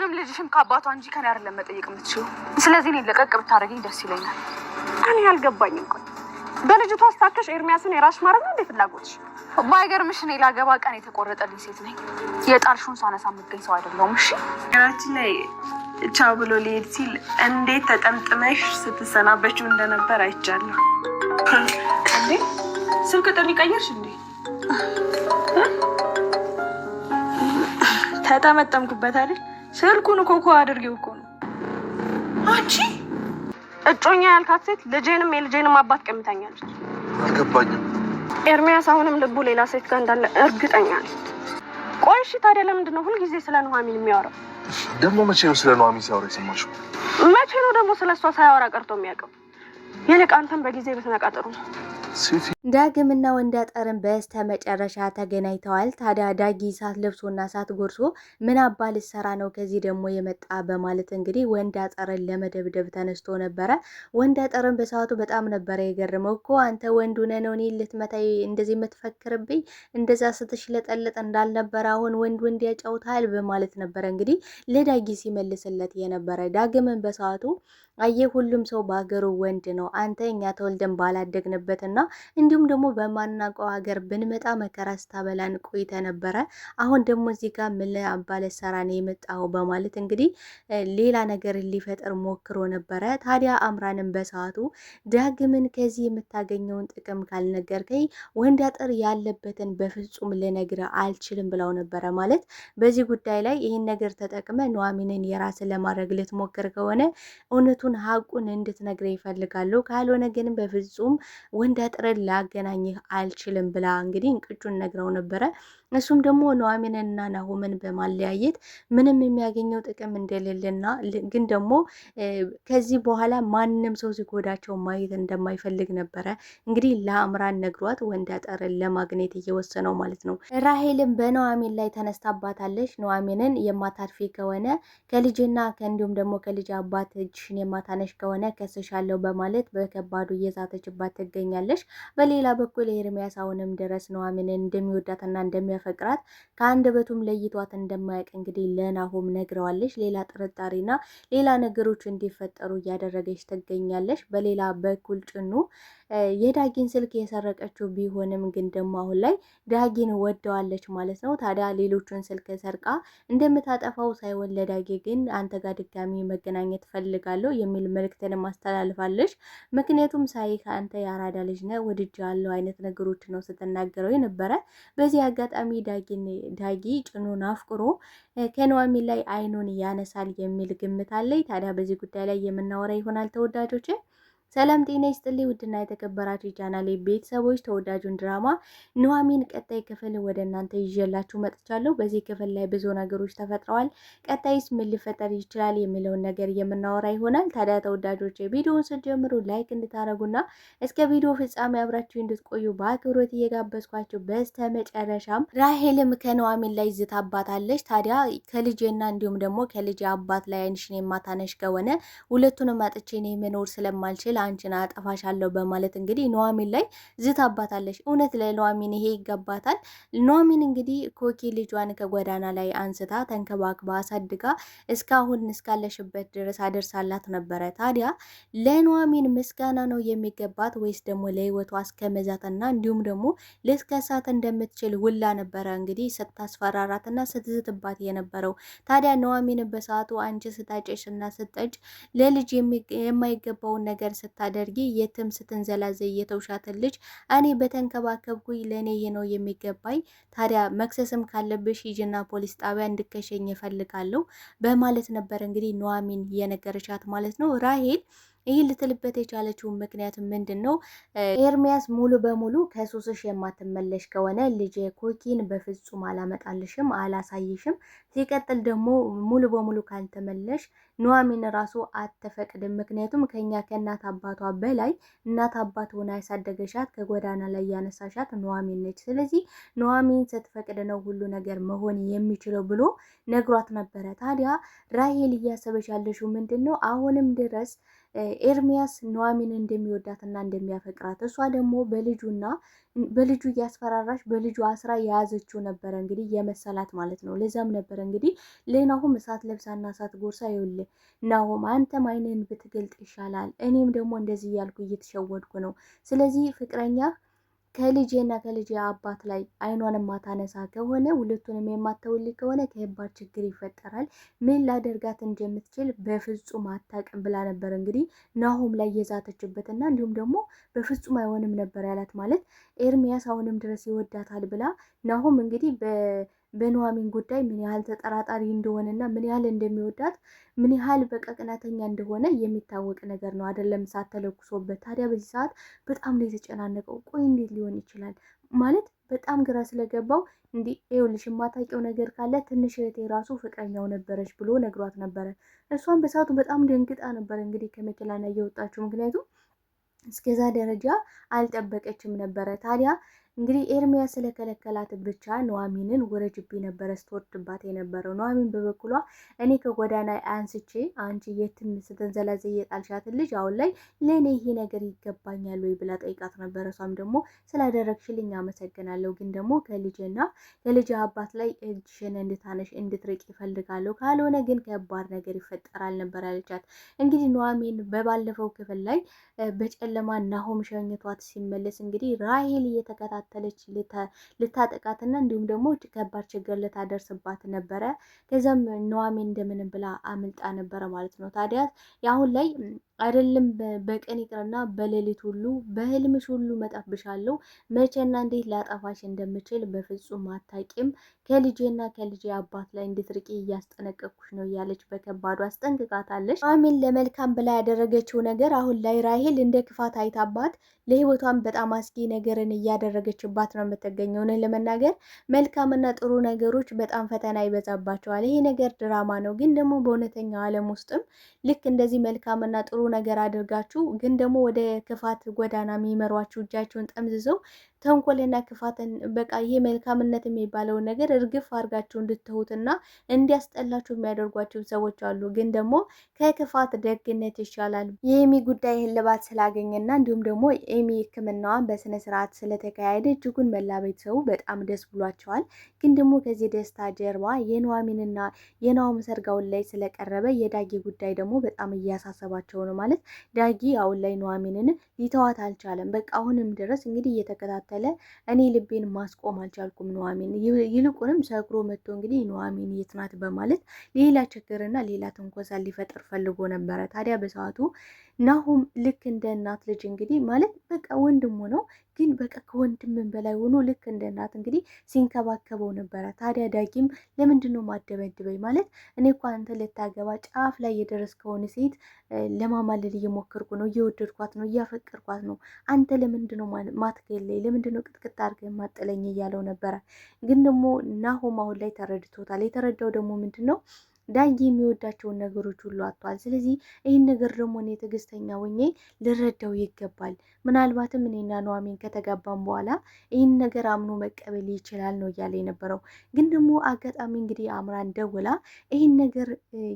አሁንም ልጅሽም ከአባቷ እንጂ ከኔ አይደለም መጠየቅ የምትችይው። ስለዚህ እኔን ለቀቅ ብታደርገኝ ደስ ይለኛል። እኔ አልገባኝም። ቆይ በልጅቷ አስታከሽ ኤርሚያስን የራስሽ ማድረግ ነው እንዴ ፍላጎትሽ? ባይገርምሽ እኔ ላገባ ቀን የተቆረጠልኝ ሴት ነኝ። የጣልሽውን ሳነሳ የምትገኝ ሰው አይደለሁም። እሺ ያችን ላይ ቻው ብሎ ሊሄድ ሲል እንዴት ተጠምጥመሽ ስትሰናበችው እንደነበር አይቻለሁ። እንዴ ስልክ ጥሪ ቀየርሽ እንዴ? ተጠመጠምኩበት አይደል? ስልኩን ኮኮ አድርጌው እኮ ነው። አንቺ እጮኛ ያልካት ሴት ልጄንም የልጄንም አባት ቀምታኛለች። አልገባኝም። ኤርሚያስ አሁንም ልቡ ሌላ ሴት ጋር እንዳለ እርግጠኛ ነኝ። ቆይ እሺ ታዲያ ለምንድን ነው ሁልጊዜ ስለ ኑሐሚን የሚያወራው? ደግሞ መቼ ነው ስለ ኑሐሚን ሲያወራ የሰማሽው? መቼ ነው ደግሞ ስለ እሷ ሳያወራ ቀርቶ የሚያውቀው? ይልቅ አንተም በጊዜ ብትነቃጥሩ ነው። ዳግምና ወንዳጠርን በስተ መጨረሻ ተገናኝተዋል። ታዲያ ዳጊ ሳት ለብሶና ሳት ጎርሶ ምን አባል ሰራ ነው ከዚህ ደግሞ የመጣ በማለት እንግዲህ ወንዳጠርን ለመደብደብ ተነስቶ ነበረ። ወንዳጠርን በሰዓቱ በጣም ነበረ የገረመው። እኮ አንተ ወንድ ሆነህ ነው እኔ ልትመታኝ እንደዚህ የምትፈክርብኝ? እንደዛ ስትሽለጠለጥ እንዳልነበረ አሁን ወንድ ያጫውታል በማለት ነበረ እንግዲህ ለዳጊ ሲመልስለት የነበረ። ዳግምን በሰዓቱ አየ ሁሉም ሰው በሀገሩ ወንድ ነው፣ አንተ እኛ ተወልደን ባላደግንበትና እንዲሁም ደግሞ በማናውቀው ሀገር ብንመጣ መከራ ስታበላን ቆይተ ነበረ። አሁን ደግሞ እዚህ ጋር ምን አባለ ሰራ ነው የመጣው በማለት እንግዲህ ሌላ ነገር ሊፈጥር ሞክሮ ነበረ። ታዲያ አምራንም በሰዓቱ ዳግምን ከዚህ የምታገኘውን ጥቅም ካልነገርከኝ ወንዳጠር ያለበትን በፍጹም ልነግር አልችልም ብለው ነበረ። ማለት በዚህ ጉዳይ ላይ ይህን ነገር ተጠቅመ ኑሐሚንን የራስ ለማድረግ ልትሞክር ከሆነ እውነቱን ሀቁን እንድትነግረ ይፈልጋሉ። ካልሆነ ግን በፍጹም ወንዳጠርን ላገናኝህ አልችልም ብላ እንግዲህ እንቅጩን ነግረው ነበረ። እሱም ደግሞ ኑሐሚንና ናሆምን በማለያየት ምንም የሚያገኘው ጥቅም እንደሌለና ግን ደግሞ ከዚህ በኋላ ማንም ሰው ሲጎዳቸው ማየት እንደማይፈልግ ነበረ እንግዲህ ለአምራን ነግሯት ወንዳጠርን ለማግኘት እየወሰነው ማለት ነው። ራሄልም በኑሐሚን ላይ ተነስታባታለች። ኑሐሚንን የማታርፊ ከሆነ ከልጅና እንዲሁም ደግሞ ከልጅ አባት እጅሽን የማታነሽ ከሆነ ከስሻለሁ በማለት በከባዱ እየዛተችባት ትገኛለች። በሌላ በኩል ኤርሚያስ አሁንም ድረስ ኑሐሚንን እንደሚወዳትና እንደሚያፈቅራት ከአንደበቱም ለይቷት እንደማያውቅ እንግዲህ ለናሆም ነግረዋለች። ሌላ ጥርጣሬና ሌላ ነገሮች እንዲፈጠሩ እያደረገች ትገኛለች። በሌላ በኩል ጭኑ የዳጊን ስልክ የሰረቀችው ቢሆንም ግን ደግሞ አሁን ላይ ዳጊን ወደዋለች ማለት ነው። ታዲያ ሌሎቹን ስልክ ሰርቃ እንደምታጠፋው ሳይሆን ለዳጊ ግን አንተ ጋር ድጋሚ መገናኘት ፈልጋለሁ የሚል መልእክትን ማስተላልፋለች። ምክንያቱም ሳይ ከአንተ ያራዳ ልጅ ነህ ወድጄሃለሁ አይነት ነገሮች ነው ስትናገረው የነበረ። በዚህ አጋጣሚ ዳጊ ጭኑን አፍቅሮ ከኑሐሚን ላይ አይኑን ያነሳል የሚል ግምት አለኝ። ታዲያ በዚህ ጉዳይ ላይ የምናወራ ይሆናል ተወዳጆች። ሰላም ጤና ይስጥልኝ ውድና የተከበራችሁ ቻናሌ ቤተሰቦች፣ ተወዳጁን ድራማ ኑሐሚን ቀጣይ ክፍል ወደ እናንተ ይዤላችሁ መጥቻለሁ። በዚህ ክፍል ላይ ብዙ ነገሮች ተፈጥረዋል። ቀጣይስ ምን ሊፈጠር ይችላል የሚለውን ነገር የምናወራ ይሆናል። ታዲያ ተወዳጆች ቪዲዮውን ስትጀምሩ ላይክ እንድታረጉና እስከ ቪዲዮ ፍጻሜ አብራችሁ እንድትቆዩ በአክብሮት እየጋበዝኳችሁ በስተመጨረሻም ራሄልም ከኑሐሚን ላይ ዝታባታለች። ታዲያ ከልጄና እንዲሁም ደግሞ ከልጄ አባት ላይ አይንሽን የማታነሽ ከሆነ ሁለቱንም አጥቼ እኔ መኖር ስለማልችል አንቺን አጠፋሻለሁ በማለት እንግዲህ ኑሐሚን ላይ ዝታባታለች። እውነት ለኑሐሚን ይሄ ይገባታል። ኑሐሚን እንግዲህ ኮኪ ልጇን ከጎዳና ላይ አንስታ ተንከባክባ አሳድጋ እስካሁን እስካለሽበት ድረስ አደርሳላት ነበረ። ታዲያ ለኑሐሚን ምስጋና ነው የሚገባት ወይስ ደግሞ ለህይወቷ እስከመዛትና እንዲሁም ደግሞ ልትከሳት እንደምትችል ውላ ነበረ እንግዲህ ስታስፈራራትና ስትዝትባት የነበረው። ታዲያ ኑሐሚን በሰዓቱ አንቺ ስታጨሽና ስትጠጭ ለልጅ የማይገባውን ነገር ስታደርጊ የትም ስትንዘላዘይ የተውሻትን ልጅ እኔ በተንከባከብኩኝ ለእኔ ይሄ ነው የሚገባኝ። ታዲያ መክሰስም ካለብሽ ሂጂና ፖሊስ ጣቢያ እንድከሸኝ እፈልጋለሁ በማለት ነበር እንግዲህ ኑሐሚን የነገረቻት ማለት ነው። ራሄል ይህ ልትልበት የቻለችው ምክንያት ምንድን ነው? ኤርሚያስ ሙሉ በሙሉ ከሱስሽ የማትመለሽ ከሆነ ልጄ ኮኪን በፍጹም አላመጣልሽም፣ አላሳይሽም። ሲቀጥል ደግሞ ሙሉ በሙሉ ካልተመለሽ ኑሐሚን ራሱ አትፈቅድም። ምክንያቱም ከኛ ከእናት አባቷ በላይ እናት አባት ሆና ያሳደገሻት ከጎዳና ላይ ያነሳሻት ኑሐሚን ነች። ስለዚህ ኑሐሚን ስትፈቅድ ነው ሁሉ ነገር መሆን የሚችለው ብሎ ነግሯት ነበረ። ታዲያ ራሄል እያሰበች ያለሽው ምንድን ነው? አሁንም ድረስ ኤርሚያስ ኑሐሚን እንደሚወዳትና እንደሚያፈቅራት እሷ ደግሞ በልጁ እያስፈራራች በልጁ አስራ የያዘችው ነበረ እንግዲህ የመሰላት ማለት ነው። ለዛም ነበረ እንግዲህ ለናሁም እሳት ለብሳና እሳት ጎርሳ ይኸውልህ ናሁም አንተም ዓይንህን ብትገልጥ ይሻላል፣ እኔም ደግሞ እንደዚህ እያልኩ እየተሸወድኩ ነው። ስለዚህ ፍቅረኛ ከልጄና ከልጄ አባት ላይ ዓይኗን የማታነሳ ከሆነ ሁለቱንም የማተውልኝ ከሆነ ከባድ ችግር ይፈጠራል። ምን ላደርጋት እንደምትችል በፍጹም አታውቅም ብላ ነበር እንግዲህ ናሁም ላይ የዛተችበትና እንዲሁም ደግሞ በፍጹም አይሆንም ነበር ያላት። ማለት ኤርሚያስ አሁንም ድረስ ይወዳታል ብላ ናሁም እንግዲህ በኑሐሚን ጉዳይ ምን ያህል ተጠራጣሪ እንደሆነና ምን ያህል እንደሚወዳት ምን ያህል በቃ ቅናተኛ እንደሆነ የሚታወቅ ነገር ነው። አይደለም እሳት ተለኩሶበት። ታዲያ በዚህ ሰዓት በጣም ነው የተጨናነቀው። ቆይ እንዴት ሊሆን ይችላል ማለት በጣም ግራ ስለገባው እንዲህ ይኸውልሽ የማታውቂው ነገር ካለ ትንሽ እህቴ ራሱ ፍቅረኛው ነበረች ብሎ ነግሯት ነበረ። እሷን በሰዓቱ በጣም ደንግጣ ነበር እንግዲህ ከመኪና ላይ የወጣችው። ምክንያቱም እስከዛ ደረጃ አልጠበቀችም ነበረ። ታዲያ እንግዲህ ኤርሚያስ ስለከለከላት ብቻ ኑሐሚንን ወረጅብኝ ነበረ ስትወርድባት የነበረው። ኑሐሚን በበኩሏ እኔ ከጎዳና አንስቼ አንቺ የትም ስትንዘላዘይ የጣልሻት ልጅ አሁን ላይ ለእኔ ይሄ ነገር ይገባኛል ወይ ብላ ጠይቃት ነበረ። እሷም ደግሞ ስላደረግሽልኝ አመሰግናለሁ፣ ግን ደግሞ ከልጄና ከልጄ አባት ላይ እጅሽን እንድታነሽ እንድትርቅ ይፈልጋለሁ፣ ካልሆነ ግን ከባድ ነገር ይፈጠራል ነበር ያለቻት። እንግዲህ ኑሐሚን በባለፈው ክፍል ላይ በጨለማ ናሆም ሸኝቷት ሲመለስ እንግዲህ ራሄል እየተከታተለች ልታጠቃትና እንዲሁም ደግሞ ከባድ ችግር ልታደርስባት ነበረ። ከዛም ኑሐሚን እንደምንም ብላ አምልጣ ነበረ ማለት ነው። ታዲያ አሁን ላይ አይደለም በቀን ይቅርና በሌሊት ሁሉ በህልምሽ ሁሉ መጣብሻለሁ፣ መቼና እንዴት ላጠፋሽ እንደምችል በፍጹም አታቂም፣ ከልጄና ከልጄ አባት ላይ እንድትርቂ እያስጠነቀቅኩሽ ነው እያለች በከባዱ አስጠንቅቃታለች። ኑሐሚን ለመልካም ብላ ያደረገችው ነገር አሁን ላይ ራሄል እንደ ክፋት አይታባት ለህይወቷን በጣም አስጊ ነገርን እያደረገችባት ነው የምትገኘው። ለመናገር መልካምና ጥሩ ነገሮች በጣም ፈተና ይበዛባቸዋል። ይሄ ነገር ድራማ ነው፣ ግን ደግሞ በእውነተኛው ዓለም ውስጥም ልክ እንደዚህ መልካምና ጥሩ ነገር አድርጋችሁ ግን ደግሞ ወደ ክፋት ጎዳና የሚመሯችሁ እጃቸውን ጠምዝዘው ተንኮልና ክፋትን በቃ ይሄ መልካምነት የሚባለውን ነገር እርግፍ አድርጋችሁ እንድትሁትና እንዲያስጠላችሁ የሚያደርጓቸው ሰዎች አሉ። ግን ደግሞ ከክፋት ደግነት ይሻላል። የኤሚ ጉዳይ እልባት ስላገኘና እንዲሁም ደግሞ ኤሚ ሕክምናዋን በስነ ስርዓት ስለተካሄደ እጅጉን መላ ቤተሰቡ በጣም ደስ ብሏቸዋል። ግን ደግሞ ከዚህ ደስታ ጀርባ የኑሐሚንና የናሆም ሰርጋውን ላይ ስለቀረበ የዳጊ ጉዳይ ደግሞ በጣም እያሳሰባቸው ነው። ማለት ዳጊ አሁን ላይ ኑሐሚንን ሊተዋት አልቻለም። በቃ አሁንም ድረስ እንግዲህ እየተከታተለ እኔ ልቤን ማስቆም አልቻልኩም ኑሐሚን። ይልቁንም ሰክሮ መጥቶ እንግዲህ ኑሐሚን የት ናት በማለት ሌላ ችግርና ሌላ ትንኮሳ ሊፈጥር ፈልጎ ነበረ። ታዲያ በሰዓቱ ናሆም ልክ እንደ እናት ልጅ እንግዲህ ማለት በቃ ወንድሙ ነው፣ ግን በቃ ከወንድምን በላይ ሆኖ ልክ እንደ እናት እንግዲህ ሲንከባከበው ነበረ። ታዲያ ዳጊም ለምንድን ነው ማደበድበኝ? ማለት እኔ እኮ አንተ ልታገባ ጫፍ ላይ የደረስከውን ሴት ለማማለል እየሞከርኩ ነው፣ እየወደድኳት ነው፣ እያፈቀርኳት ነው። አንተ ለምንድን ነው ማትገለኝ? ለምንድን ነው ቅጥቅጥ አድርገህ ማጥለኝ? እያለው ነበረ። ግን ደግሞ ናሆም አሁን ላይ ተረድቶታል። የተረዳው ደግሞ ምንድን ነው ዳጊ የሚወዳቸውን ነገሮች ሁሉ አጥቷል። ስለዚህ ይህን ነገር ደግሞ እኔ ትዕግስተኛ ሆኜ ልረዳው ይገባል። ምናልባትም እኔና ኑሐሚን ከተጋባም በኋላ ይህን ነገር አምኖ መቀበል ይችላል ነው እያለ የነበረው። ግን ደግሞ አጋጣሚ እንግዲህ አምራን ደውላ ይህን ነገር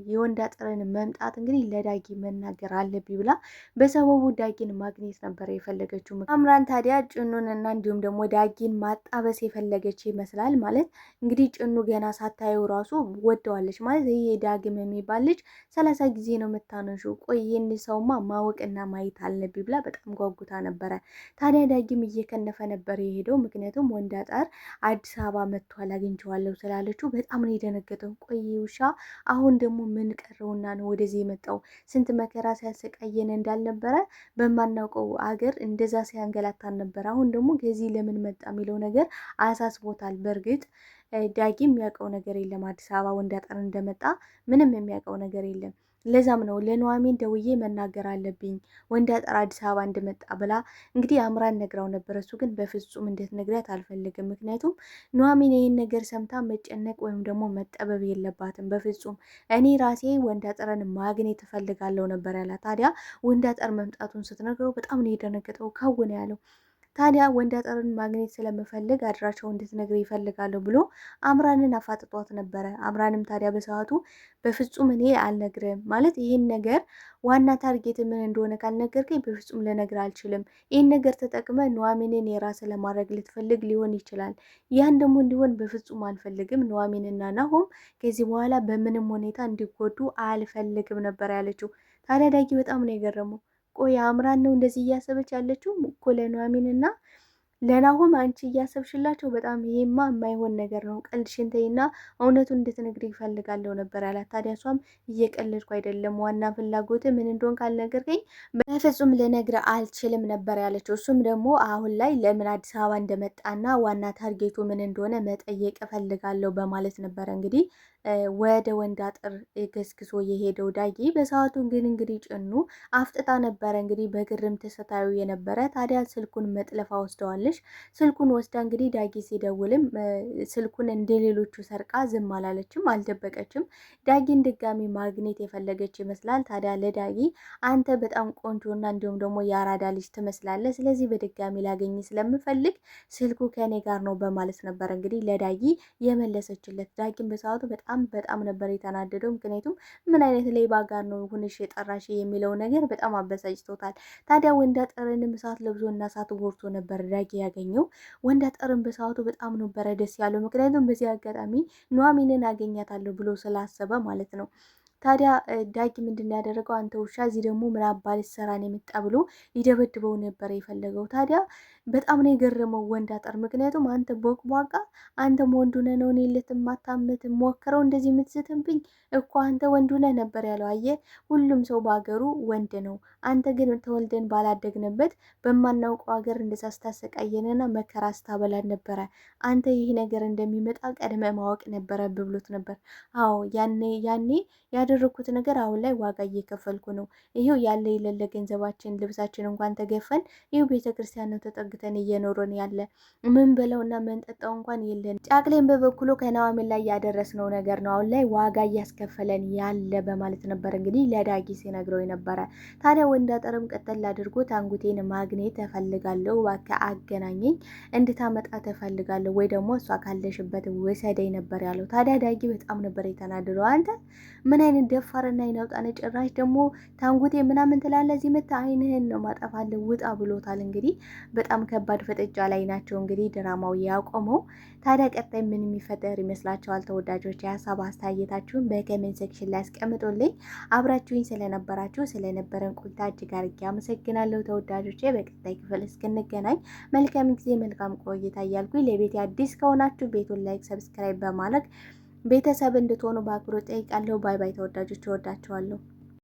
የወንድ አጥረን መምጣት እንግዲህ ለዳጊ መናገር አለብኝ ብላ በሰበቡ ዳጊን ማግኘት ነበር የፈለገችው። አምራን ታዲያ ጭኑንና እንዲሁም ደግሞ ዳጊን ማጣበስ የፈለገች ይመስላል። ማለት እንግዲህ ጭኑ ገና ሳታየው ራሱ ወደዋለች ማለት ይሄ ዳግም የሚባል ልጅ 30 ጊዜ ነው የምታነሹ። ቆይ ይህን ሰውማ ማወቅና ማየት አለብኝ ብላ በጣም ጓጉታ ነበረ። ታዲያ ዳግም እየከነፈ ነበር የሄደው። ምክንያቱም ወንድ አጣር አዲስ አበባ መጥቷል አግኝቼዋለሁ ስላለችው በጣም ነው የደነገጠው። ቆይ ውሻ አሁን ደግሞ ምን ቀረውና ነው ወደዚህ የመጣው? ስንት መከራ ሲያሰቃየን እንዳልነበረ በማናውቀው አገር እንደዛ ሲያንገላታን ነበር። አሁን ደግሞ ከዚህ ለምን መጣ የሚለው ነገር አሳስቦታል። በእርግጥ ዳጊ የሚያውቀው ነገር የለም። አዲስ አበባ ወንድ አጠር እንደመጣ ምንም የሚያውቀው ነገር የለም። ለዛም ነው ለኑሐሚን ደውዬ መናገር አለብኝ ወንድ አጠር አዲስ አበባ እንደመጣ ብላ እንግዲህ አምራን ነግራው ነበር። እሱ ግን በፍጹም እንድትነግሪያት አልፈልግም። ምክንያቱም ኑሐሚን ይህን ነገር ሰምታ መጨነቅ ወይም ደግሞ መጠበብ የለባትም በፍጹም። እኔ ራሴ ወንድ አጠርን ማግኘት እፈልጋለሁ ነበር ያላት። ታዲያ ወንድ አጠር መምጣቱን ስትነግረው በጣም ነው የደነገጠው። ከውን ያለው ታዲያ ወንዳጠርን ማግኘት ስለምፈልግ አድራሻው እንድትነግር ይፈልጋለሁ ብሎ አምራንን አፋጥጧት ነበረ። አምራንም ታዲያ በሰዓቱ በፍጹም እኔ አልነግርም ማለት ይህን ነገር ዋና ታርጌት ምን እንደሆነ ካልነገርከኝ በፍጹም ልነግር አልችልም። ይህን ነገር ተጠቅመ ኑሐሚንን የራስ ለማድረግ ልትፈልግ ሊሆን ይችላል። ያን ደግሞ እንዲሆን በፍጹም አልፈልግም። ኑሐሚንና ናሆም ከዚህ በኋላ በምንም ሁኔታ እንዲጎዱ አልፈልግም ነበር ያለችው። ታዲያ ዳጊ በጣም ነው የገረመው። ቆይ አምራን ነው እንደዚህ እያሰበች ያለችው እኮ ለኑሐሚንና ለናሆም አንቺ እያሰብሽላቸው በጣም ይሄማ የማይሆን ነገር ነው። ቀልድሽን ተይና እውነቱን እንድትነግሪኝ ይፈልጋለሁ ነበር ያላት። ታዲያ እሷም እየቀለድኩ አይደለም፣ ዋና ፍላጎት ምን እንደሆን ካልነገርከኝ በፍጹም ልነግር አልችልም ነበር ያለችው። እሱም ደግሞ አሁን ላይ ለምን አዲስ አበባ እንደመጣና ዋና ታርጌቱ ምን እንደሆነ መጠየቅ እፈልጋለሁ በማለት ነበረ እንግዲህ ወደ ወንዳጥር ገስግሶ የሄደው ዳጊ። በሰዓቱ ግን እንግዲህ ጭኑ አፍጥጣ ነበረ እንግዲህ በግርም ተሰታዩ የነበረ። ታዲያ ስልኩን መጥለፋ ወስደዋለች። ስልኩን ወስዳ እንግዲህ ዳጊ ሲደውልም ስልኩን እንደ ሌሎቹ ሰርቃ ዝም አላለችም፣ አልደበቀችም። ዳጊን ድጋሚ ማግኘት የፈለገች ይመስላል። ታዲያ ለዳጊ አንተ በጣም ቆንጆና እንዲሁም ደግሞ የአራዳ ልጅ ትመስላለህ፣ ስለዚህ በድጋሚ ላገኝ ስለምፈልግ ስልኩ ከኔ ጋር ነው በማለት ነበር እንግዲህ ለዳጊ የመለሰችለት። ዳጊን በሰዓቱ በጣም ነበር የተናደደው። ምክንያቱም ምን አይነት ሌባ ጋር ነው ሁንሽ የጠራሽ የሚለው ነገር በጣም አበሳጭቶታል። ታዲያ ወንዳጠርንም እሳት ለብሶ እና እሳት ጎርቶ ነበር ዳጊ ያገኘው። ወንዳጠርን በሰዓቱ በጣም ነበረ ደስ ያለው። ምክንያቱም በዚህ አጋጣሚ ኑሐሚንን አገኛታለሁ ብሎ ስላሰበ ማለት ነው። ታዲያ ዳጊ ምንድን ያደረገው አንተ ውሻ እዚህ ደግሞ ምን አባል ሰራን የመጣ ብሎ ሊደበድበው ነበር የፈለገው። ታዲያ በጣም ነው የገረመው ወንዳጠር። ምክንያቱም አንተ ቦቅቧቃ፣ አንተም ወንድ ሆነህ ነው እኔን ልትማታመት ሞክረው እንደዚህ የምትስትብኝ እኮ አንተ ወንድ ሆነህ ነበር ያለው። አየህ ሁሉም ሰው በሀገሩ ወንድ ነው። አንተ ግን ተወልደን ባላደግንበት በማናውቀው ሀገር እንደዛ ስታሰቃየንና መከራ ስታበላን ነበረ። አንተ ይህ ነገር እንደሚመጣ ቀድመ ማወቅ ነበረ ብሎት ነበር። አዎ ያኔ ያደረኩት ነገር አሁን ላይ ዋጋ እየከፈልኩ ነው። ይሄው ያለ የሌለ ገንዘባችን ልብሳችን እንኳን ተገፈን ይሄው ቤተክርስቲያን ነው ተጠግተን እየኖረን ያለ ምን በለውና መንጠጣው እንኳን የለን። ጫቅሌን በበኩሉ ከኑሐሚን ላይ ያደረስነው ነገር ነው አሁን ላይ ዋጋ እያስከፈለን ያለ በማለት ነበር እንግዲህ ለዳጊ ሲነግረው የነበረ። ታዲያ ወንዳጠርም ቀጠል አድርጎ ታንጉቴን ማግኘት ተፈልጋለሁ፣ እባክህ አገናኘኝ፣ እንድታመጣ ተፈልጋለሁ ወይ ደግሞ እሷ ካለሽበት ወሰደኝ ነበር ያለው። ታዲያ ዳጊ በጣም ነበር የተናደደው። አንተ ምን አይነት ደፋርና አይናውጣነ ጭራሽ ደግሞ ታንጉቴ ምናምን ትላለህ፣ እዚህ መታ አይንህን ነው ማጠፋለህ፣ ውጣ ብሎታል። እንግዲህ በጣም ከባድ ፍጥጫ ላይ ናቸው እንግዲህ ድራማው ያቆመው። ታዲያ ቀጣይ ምን የሚፈጠር ይመስላችኋል? ተወዳጆች የሀሳብ አስተያየታችሁን በኮሜንት ሴክሽን ላይ አስቀምጡልኝ። አብራችሁኝ ስለነበረን ቆይታ እጅግ አድርጌ አመሰግናለሁ ተወዳጆቼ። በቀጣይ ክፍል እስክንገናኝ መልካም ጊዜ መልካም ቆይታ እያልኩኝ ለቤት አዲስ ከሆናችሁ ቤቱን ላይክ፣ ሰብስክራይብ በማድረግ ቤተሰብ እንድትሆኑ በአክብሮት ጠይቃለሁ። ባይ ባይ ተወዳጆች፣ እወዳችኋለሁ።